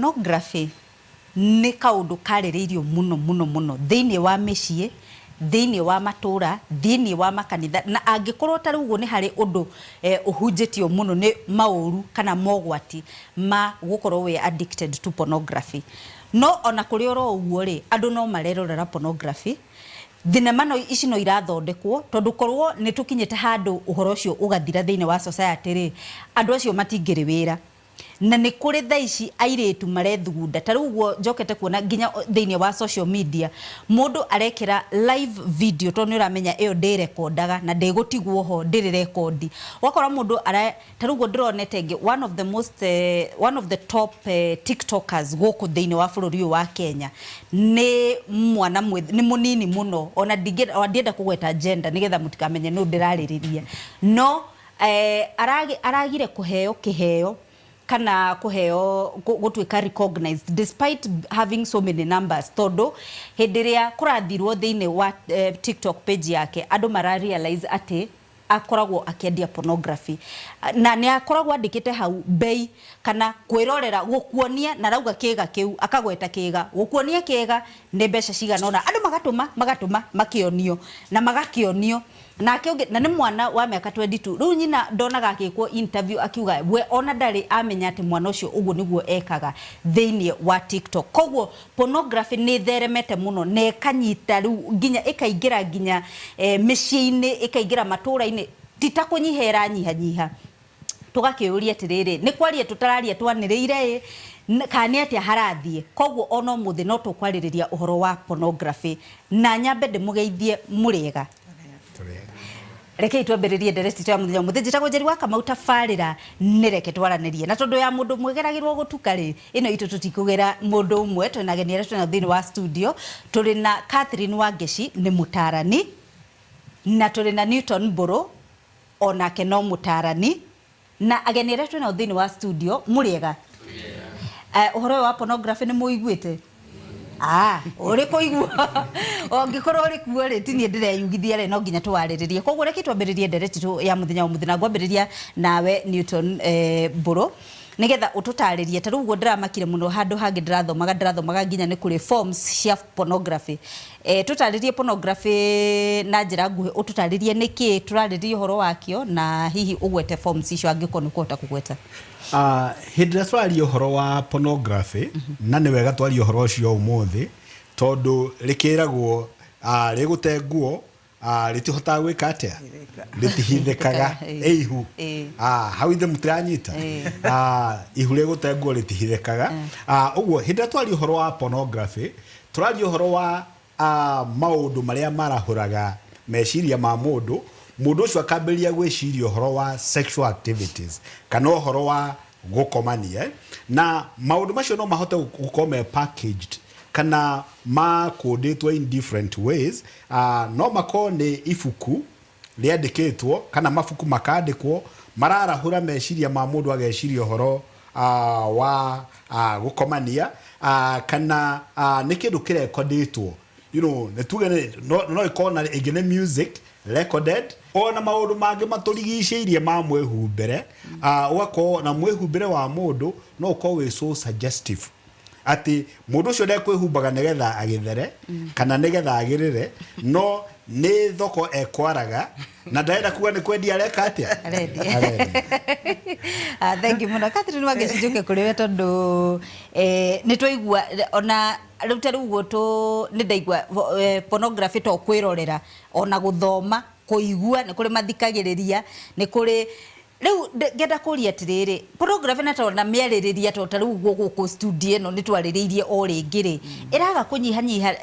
pornography ni kaundu kaririirio muno thiini wa micii, thiini wa matura, thiini wa makanitha, na angikorwo ta riu ni hari undu uhunjitio muno ni mauru kana mogwati ma gukorwo we addicted to pornography. No ona kuri oro uguo ri andu no marerorera pornography, thinema no ici no irathondekwo tondu korwo ni tukinyete handu uhoro ucio ugathira thiini wa society ri andu acio matingiri wira na ni kuri thaici airetu marethugunda ta ruguo njokete kuona ginya thiini wa social media mundu arekira live video to ni uramenya iyo ndi recordaga na ndigutigwo ho ndiri record wakora mundu ta ruguo ndironete ngi one of the top tiktokers goku thiini wa bururi wa Kenya ni mwana ni munini muno ona ndienda kugweta gender nigetha mutikamenye no ndiraririria no aragire kuheo kiheo kana kuheo gutwika recognized despite having so many numbers todo hendiria kurathirwo thiini wa TikTok page yake andu mara realize ati akoragwo akiendia pornography na ni akoragwo andikite hau bei kana kwirorera gukuonia na rauga kiga kiu akagweta kiga gukuonia kiga ni mbeca cigana ona andu magatuma makionio na magakionio na kionge na ni mwana wa miaka 22 riu nyina ndonaga akikwo interview akiuga we ona ndari amenya ati mwana ucio uguo niguo ekaga thiini wa TikTok koguo pornography ni theremete muno ne kanyita riu ginya ikaingira ginya micii-ini ikaingira matura-ini tita kunyihera nyiha tugakiuria atiriri ni kwaria tutararia twaniriire kani ati harathie koguo ono muthi no tukwariria uhoro wa pornography na nyambe ndimugeithie muriega reke twambiririe ndereti twa muthenya muthi njitagwo Njeri wa Kamau tabarira nireke twaranirie na tondu ya mundu mwegeragirwo gutuka ri ino itu tutikugera mundu umwe twina ageni aria twina thiini wa studio turi na Catherine Wangeci ni mutarani na turi na Newton Mburu onake no mutarani na ageni aria twina thiini wa studio muriega uhoro wa pornography ni muiguite uri kuigua ongikorwo uri kuo ri tini ndireyugithia ri no nginya twariririe koguo reke twambiririe ndereti tu ya muthenya muthina ngwambiriria nawe Newton Mburu nigetha ututaririe ta ruguo ndiramakire muno handu hangi ndirathomaga nginya ni kuri forms cia pornography tutaririe pornography na njira nguhi ututaririe niki turaririe horo wakio na hihi ugwete forms icio angiko nikuhota kugweta hindira twario horo wa pornography na ni wega twario horo cio umuthi tondu rikiragwo rigute nguo ritihota gwika atia ritihithekaga ihu hau ithe mutiranyita ihu rigute nguo ritihithekaga uguo hindira twario horo wa pornography turario horo wa maundu maria marahuraga meciria ma mundu ucio akambiria gwiciria horo wa sexual activities kana horo wa gukomania na maundu macio no mahote gukome packaged kana makondetwo in different ways no makone ifuku riandikitwo kana mafuku makandikwo mararahura meciria ma mundu ageciria horo wa gukomania kana ni kindu kirekodetwo netuge no ikona igene music recorded ona maundu mangi maturigiceirie ma mwehumbere ugako na mwehumbere wa mundu no uko we so suggestive ati mundu ucio ndekwihumbaga nigetha agithere kana nigetha agirire no ni thoko ekwaraga na ndaenda kuga ni kwendia reka atia thank you muno Catherine Wangeci njuke kuri we tondu ni twaigua ona rute rugo to ni ndaigua pornography to kwirorera ona guthoma kuigua ni kuri mathikagiriria ni kuri riu ngenda kuria atiriri pornography na tona mieririria to taru guku studio no ni twaririirie o ringiri iraga kunyihanyiha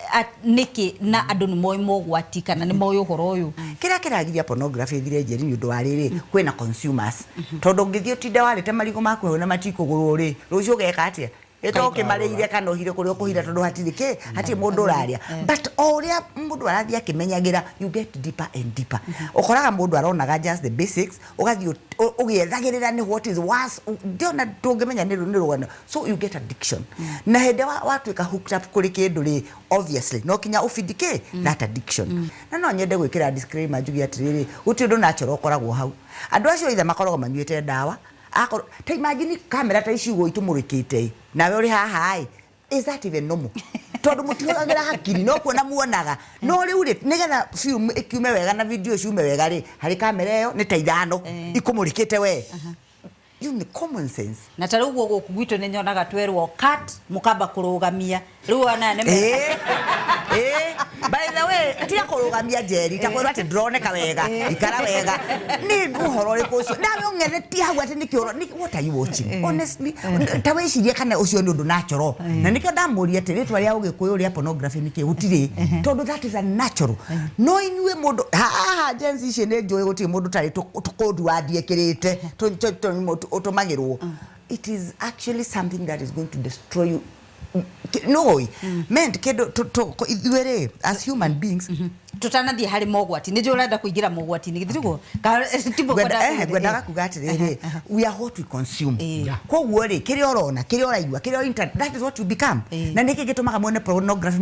niki na andu ni moyo mogwati kana ni moyo horo uyu kiragiria pornography thire Njeri ni undu wa riri kwina consumers tondu ngithio tinda warite marigo makwe na matikugurwo ri rucio geka atia etoke mareire kana ohire kuri okuhira tondu hatirike hati mundu uraria but oria mundu arathia akimenyagira you get deeper and deeper okoraga mundu aronaga just the basics ugathio ugiethagirira ni what is worse ndiona tungimenya ni rugano so you get addiction na hende watuika hooked up kuri kindu ri obviously no kinya ufidike that addiction na no nyende gwikira disclaimer njugi atiriri uti undu natural okoragwo hau andu acio ithe makoragwo manyuite ndawa akoro ta imagine kamera ta icigo itumurikite nawe uri haha is that even normal tondu mutigagira hakiri no kuona muonaga no riu ri nigetha film ikiume wega na video ciume wega ri hari kamera iyo ni ta ithano ikumurikite we you need common sense na ta riu guku gwito ni nyonaga twerwo cut mukamba kurugamia riu ana ne by the way tia kurugamia jeri ta kwira ati drone ka wega ikara wega ni uhoro ri kucio na ngene ti hagu ati nikioro what are you watching honestly ta wicirie kana ucio ni undu natural na nikio ndamuria ati ritwa ria ugikuyu ria pornography niki gutiri tondu that is a natural no inwe mundu agency ici ni njoe guti mundu tari tukodu wadie kirite utumagirwo it is actually something that is going to destroy you. No, man, ithuere as human beings tutanathie hari mogwati ni njurenda kuingira mogwati ni githirwo tipo gwenda kuga atiriri we are what we consume koguo ri kiria urona kiria uraigua kiria internet that is what you become na niki gitumaga mwone pornography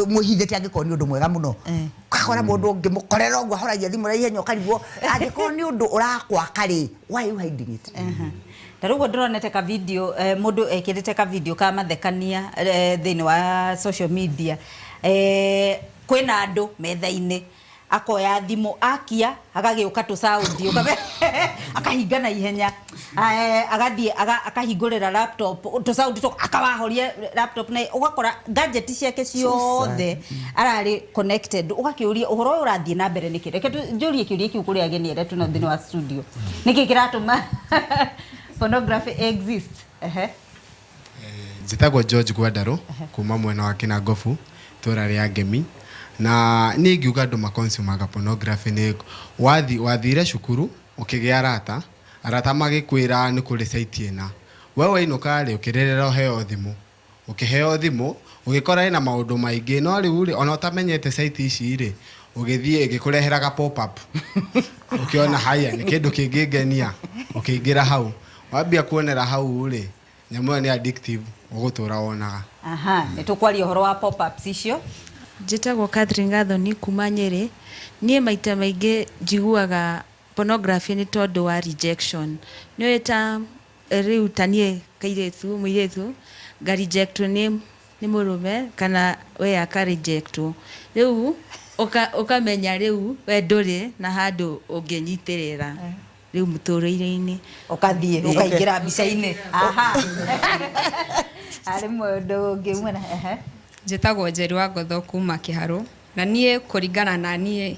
muhithete angiko ni undu mwega muno kakora mundu ngimukorera ogwa horagia thimu ra ihenya ukarigwo angiko ni undu urakwa kari why you hiding it Tarugo ndronete ka video mundu ekirite ka video ka mathekania thini wa social media kwina andu metha-ini akoya thimu akia agagiuka tu sound akahingana ihenya agathie akahingurira laptop tu sound to akawahorie laptop na ugakora gadget ciake ciothe arari connected ugakiuria uhoro urathie na mbere niki reke njurie kiuria kiu kuri ageni eretu na thini wa studio niki kiratuma pornography exists. Njitagwo George Gwandaro kuma mwena wa Kinagofu tura ria Ngemi na ni ngiuga andu maconsumaga pornography ni wathire cukuru ukigia arata magikwira ni kuri site ina wewe inuka ri ukirerera uheo thimu ukiheo thimu ugikora ina maundu maingi no riu ri ona utamenyete site ici ri ugithie igikureheraga pop up ukiona haya ni kindu kingingenia ukiingira hau wambia kuonera hau ri nyamu ni addictive ugutura wonaga nitukwaria horo wa pop ups icio Njitagwo Catherine Gathoni kuma Nyeri nie maita maingi njiguaga pornography ni tondu wa rejection ni eta riu tanie kairetu muiretu ga reject ni murume kana we aka reject riu ukamenya riu we nduri na handu unginyitirira riu muturire-ini ukathie ukaingira mbica-ini ari mundu ngimwena Njitagwo Njeri wa Ngotho kuma Kiharo na nie kuringana na nie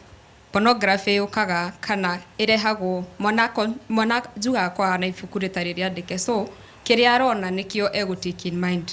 pornography ukaga kana irehagwo mwana juga kwa na ibuku ritari riandike so kiria arona nikio ego take in mind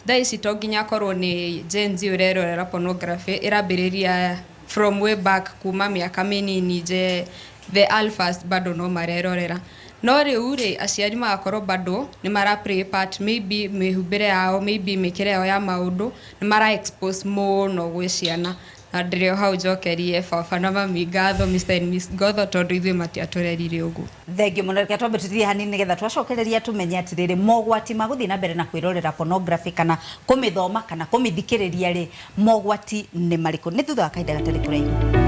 thaisi to nginya korwo ni Gen Z urerorera pornography irambiriria from way back kuma miaka minini je the alphas bado no marerorera no riu ri aciari magakorwo bado ni mara play part maybe mihumbire yao maybe mikire yao ya maundu ni mara expose muno gwi ciana na ndirio hau njokerie baba na mami ngatho Mr and Miss Ngotho tondu ithuĩ matiatũrerire ũguo thengio mũno reke twambĩrĩrie hanini nigetha twacokereria tumenye atirĩrĩ mogwati ma gũthiĩ na mbere na kwĩrorera pornography kana kũmĩthoma kana kũmĩthikĩrĩria rĩ mogwati nĩ marĩkũ nĩ thutha wa kahinda gatarĩ kũraihu